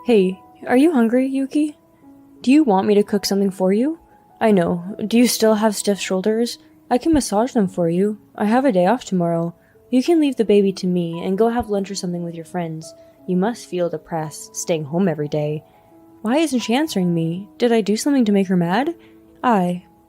Hey, are you hungry, Yuki? Do you want me to cook something for you? I know. Do you still have stiff shoulders? I can massage them for you. I have a day off tomorrow. You can leave the baby to me and go have lunch or something with your friends. You must feel depressed, staying home every day. Why isn't she answering me? Did I do something to make her mad?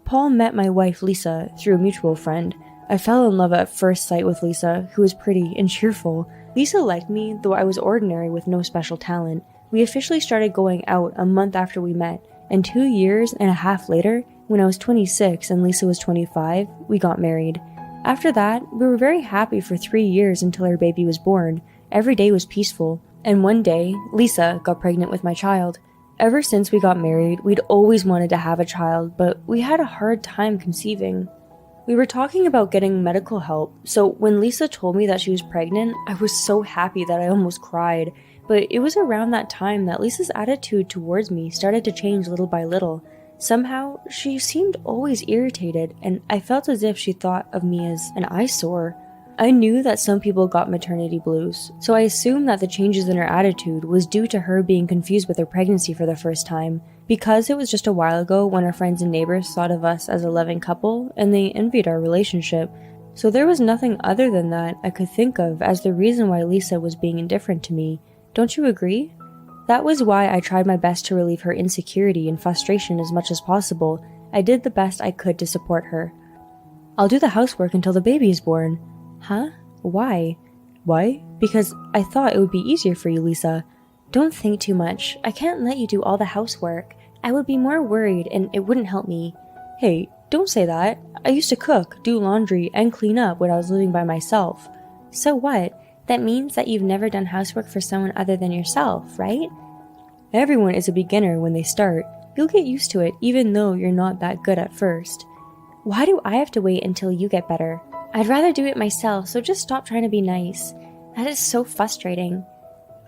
Paul met my wife Lisa through a mutual friend. I fell in love at first sight with Lisa, who was pretty and cheerful. Lisa liked me, though I was ordinary with no special talent. We officially started going out a month after we met, and 2 years and a half later, when I was 26 and Lisa was 25, we got married. After that, we were very happy for 3 years until our baby was born. Every day was peaceful, and one day, Lisa got pregnant with my child. Ever since we got married, we'd always wanted to have a child, but we had a hard time conceiving. We were talking about getting medical help, so when Lisa told me that she was pregnant, I was so happy that I almost cried. But it was around that time that Lisa's attitude towards me started to change little by little. Somehow, she seemed always irritated, and I felt as if she thought of me as an eyesore. I knew that some people got maternity blues, so I assumed that the changes in her attitude was due to her being confused with her pregnancy for the first time, because it was just a while ago when our friends and neighbors thought of us as a loving couple, and they envied our relationship. So there was nothing other than that I could think of as the reason why Lisa was being indifferent to me. Don't you agree? That was why I tried my best to relieve her insecurity and frustration as much as possible. I did the best I could to support her. I'll do the housework until the baby is born. Huh? Why? Why? Because I thought it would be easier for you, Lisa. Don't think too much. I can't let you do all the housework. I would be more worried and it wouldn't help me. Hey, don't say that. I used to cook, do laundry, and clean up when I was living by myself. So what? That means that you've never done housework for someone other than yourself, right? Everyone is a beginner when they start. You'll get used to it even though you're not that good at first. Why do I have to wait until you get better? I'd rather do it myself, so just stop trying to be nice. That is so frustrating.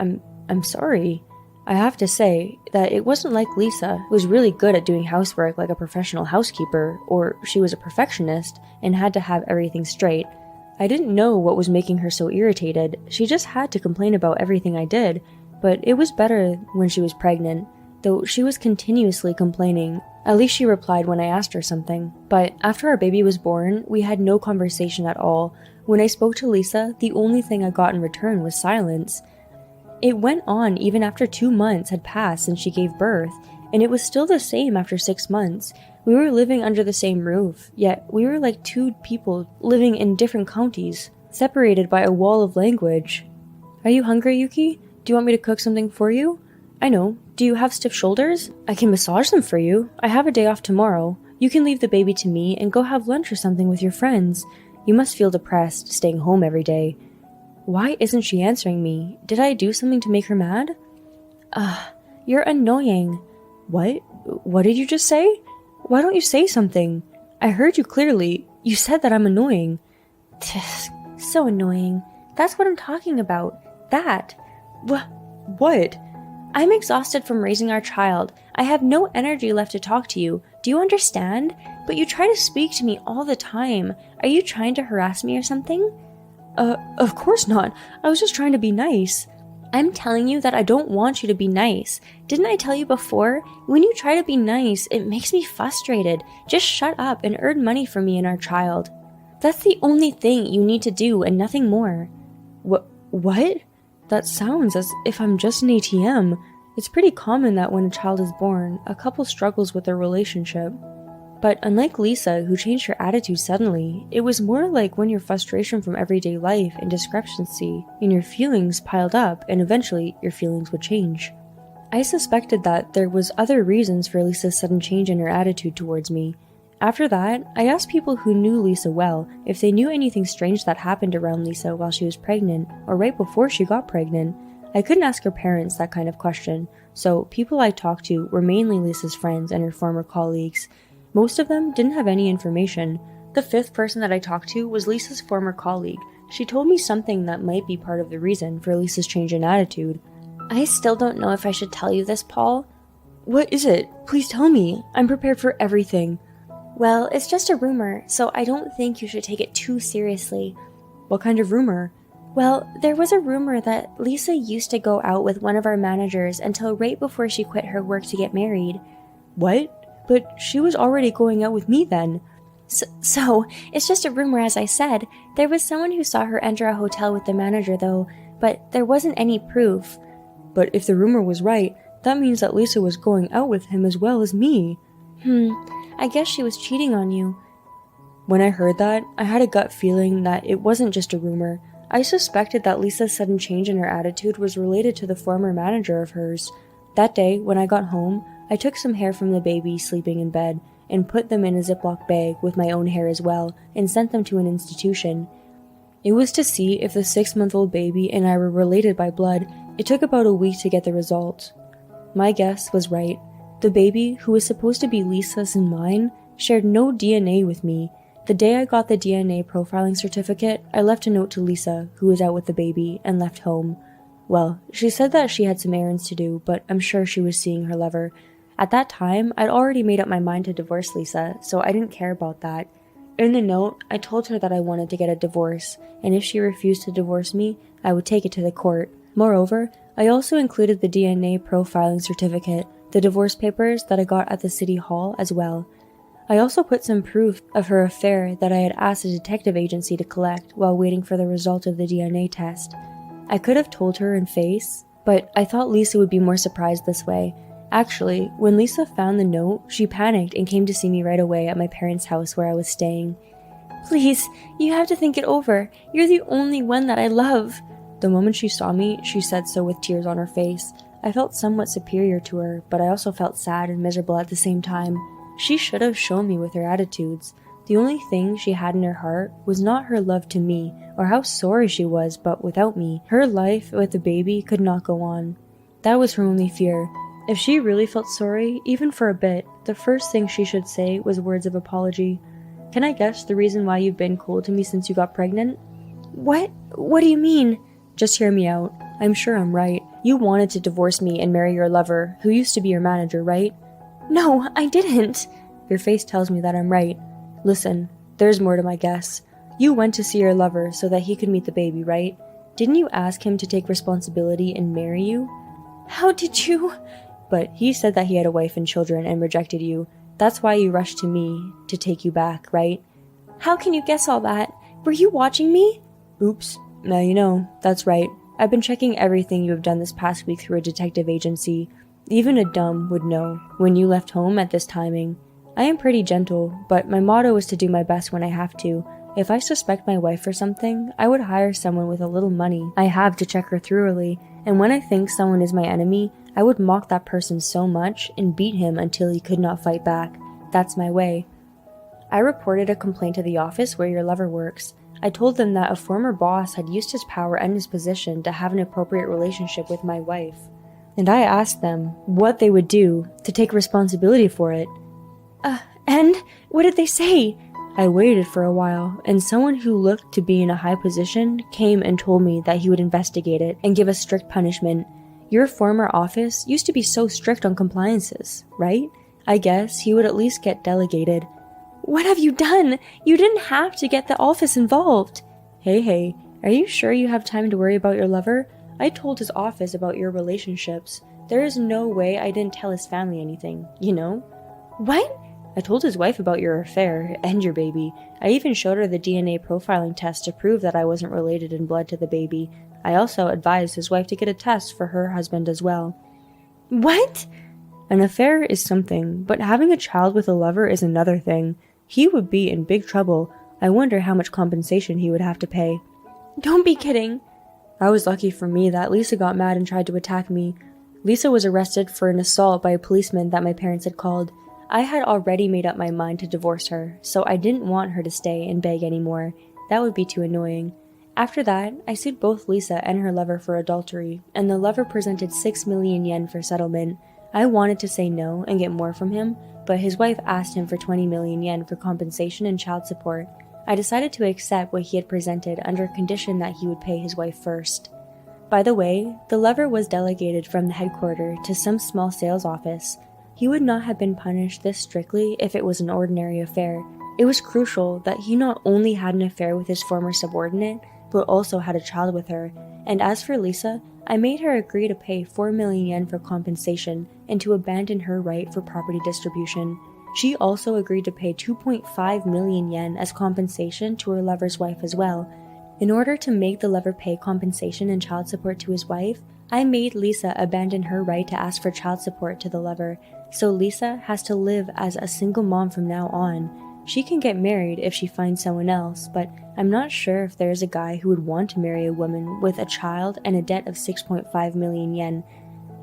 I'm sorry. I have to say that it wasn't like Lisa, who was really good at doing housework like a professional housekeeper, or she was a perfectionist and had to have everything straight. I didn't know what was making her so irritated. She just had to complain about everything I did, but it was better when she was pregnant, though she was continuously complaining. At least she replied when I asked her something. But after our baby was born, we had no conversation at all. When I spoke to Lisa, the only thing I got in return was silence. It went on even after 2 months had passed since she gave birth, and it was still the same after 6 months. We were living under the same roof, yet we were like two people living in different counties, separated by a wall of language. Are you hungry, Yuki? Do you want me to cook something for you? I know. Do you have stiff shoulders? I can massage them for you. I have a day off tomorrow. You can leave the baby to me and go have lunch or something with your friends. You must feel depressed, staying home every day. Why isn't she answering me? Did I do something to make her mad? You're annoying. What? What did you just say? Why don't you say something? I heard you clearly. You said that I'm annoying. So annoying. That's what I'm talking about. That. What? I'm exhausted from raising our child. I have no energy left to talk to you. Do you understand? But you try to speak to me all the time. Are you trying to harass me or something? Of course not. I was just trying to be nice. I'm telling you that I don't want you to be nice. Didn't I tell you before? When you try to be nice, it makes me frustrated. Just shut up and earn money for me and our child. That's the only thing you need to do and nothing more. What? That sounds as if I'm just an ATM. It's pretty common that when a child is born, a couple struggles with their relationship. But unlike Lisa, who changed her attitude suddenly, it was more like when your frustration from everyday life and discrepancy in your feelings piled up, and eventually your feelings would change. I suspected that there was other reasons for Lisa's sudden change in her attitude towards me. After that, I asked people who knew Lisa well if they knew anything strange that happened around Lisa while she was pregnant or right before she got pregnant. I couldn't ask her parents that kind of question, so people I talked to were mainly Lisa's friends and her former colleagues. Most of them didn't have any information. The fifth person that I talked to was Lisa's former colleague. She told me something that might be part of the reason for Lisa's change in attitude. I still don't know if I should tell you this, Paul. What is it? Please tell me. I'm prepared for everything. Well, it's just a rumor, so I don't think you should take it too seriously. What kind of rumor? Well, there was a rumor that Lisa used to go out with one of our managers until right before she quit her work to get married. What? But she was already going out with me then. So, it's just a rumor, as I said. There was someone who saw her enter a hotel with the manager, though, but there wasn't any proof. But if the rumor was right, that means that Lisa was going out with him as well as me. I guess she was cheating on you. When I heard that, I had a gut feeling that it wasn't just a rumor. I suspected that Lisa's sudden change in her attitude was related to the former manager of hers. That day, when I got home, I took some hair from the baby sleeping in bed and put them in a Ziploc bag with my own hair as well and sent them to an institution. It was to see if the 6-month-old baby and I were related by blood. It took about a week to get the results. My guess was right. The baby, who was supposed to be Lisa's and mine, shared no DNA with me. The day I got the DNA profiling certificate, I left a note to Lisa, who was out with the baby, and left home. Well, she said that she had some errands to do, but I'm sure she was seeing her lover. At that time, I'd already made up my mind to divorce Lisa, so I didn't care about that. In the note, I told her that I wanted to get a divorce, and if she refused to divorce me, I would take it to the court. Moreover, I also included the DNA profiling certificate, the divorce papers that I got at the city hall as well. I also put some proof of her affair that I had asked a detective agency to collect while waiting for the result of the DNA test. I could have told her in face, but I thought Lisa would be more surprised this way. Actually, when Lisa found the note, she panicked and came to see me right away at my parents' house where I was staying. Please, you have to think it over. You're the only one that I love. The moment she saw me, she said so with tears on her face. I felt somewhat superior to her, but I also felt sad and miserable at the same time. She should have shown me with her attitudes. The only thing she had in her heart was not her love to me or how sorry she was, but without me, her life with the baby could not go on. That was her only fear. If she really felt sorry, even for a bit, the first thing she should say was words of apology. Can I guess the reason why you've been cold to me since you got pregnant? What? What do you mean? Just hear me out. I'm sure I'm right. You wanted to divorce me and marry your lover, who used to be your manager, right? No, I didn't. Your face tells me that I'm right. Listen, there's more to my guess. You went to see your lover so that he could meet the baby, right? Didn't you ask him to take responsibility and marry you? How did you? But he said that he had a wife and children and rejected you. That's why you rushed to me to take you back, right? How can you guess all that? Were you watching me? Oops. Now you know. That's right. I've been checking everything you have done this past week through a detective agency. Even a dumb would know when you left home at this timing. I am pretty gentle, but my motto is to do my best when I have to. If I suspect my wife for something, I would hire someone with a little money I have to check her thoroughly, and when I think someone is my enemy, I would mock that person so much and beat him until he could not fight back. That's my way. I reported a complaint to the office where your lover works. I told them that a former boss had used his power and his position to have an appropriate relationship with my wife. And I asked them what they would do to take responsibility for it. And? What did they say? I waited for a while, and someone who looked to be in a high position came and told me that he would investigate it and give us strict punishment. Your former office used to be so strict on compliances, right? I guess he would at least get delegated. What have you done? You didn't have to get the office involved. Hey, are you sure you have time to worry about your lover? I told his office about your relationships. There is no way I didn't tell his family anything, you know? What? I told his wife about your affair and your baby. I even showed her the DNA profiling test to prove that I wasn't related in blood to the baby. I also advised his wife to get a test for her husband as well. What? An affair is something, but having a child with a lover is another thing. He would be in big trouble. I wonder how much compensation he would have to pay. Don't be kidding. I was lucky for me that Lisa got mad and tried to attack me. Lisa was arrested for an assault by a policeman that my parents had called. I had already made up my mind to divorce her, so I didn't want her to stay and beg anymore. That would be too annoying. After that, I sued both Lisa and her lover for adultery, and the lover presented 6 million yen for settlement. I wanted to say no and get more from him, but his wife asked him for 20 million yen for compensation and child support. I decided to accept what he had presented under condition that he would pay his wife first. By the way, the lover was delegated from the headquarters to some small sales office. He would not have been punished this strictly if it was an ordinary affair. It was crucial that he not only had an affair with his former subordinate, but also had a child with her. And as for Lisa, I made her agree to pay 4 million yen for compensation and to abandon her right for property distribution. She also agreed to pay 2.5 million yen as compensation to her lover's wife as well. In order to make the lover pay compensation and child support to his wife, I made Lisa abandon her right to ask for child support to the lover, so Lisa has to live as a single mom from now on. She can get married if she finds someone else, but I'm not sure if there's a guy who would want to marry a woman with a child and a debt of 6.5 million yen.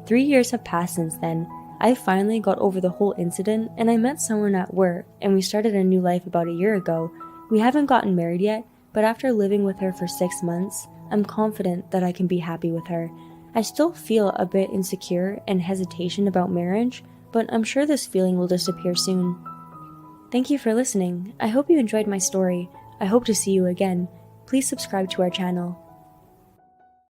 3 years have passed since then. I finally got over the whole incident, and I met someone at work, and we started a new life about a year ago. We haven't gotten married yet, but after living with her for 6 months, I'm confident that I can be happy with her. I still feel a bit insecure and hesitation about marriage, but I'm sure this feeling will disappear soon. Thank you for listening. I hope you enjoyed my story. I hope to see you again. Please subscribe to our channel.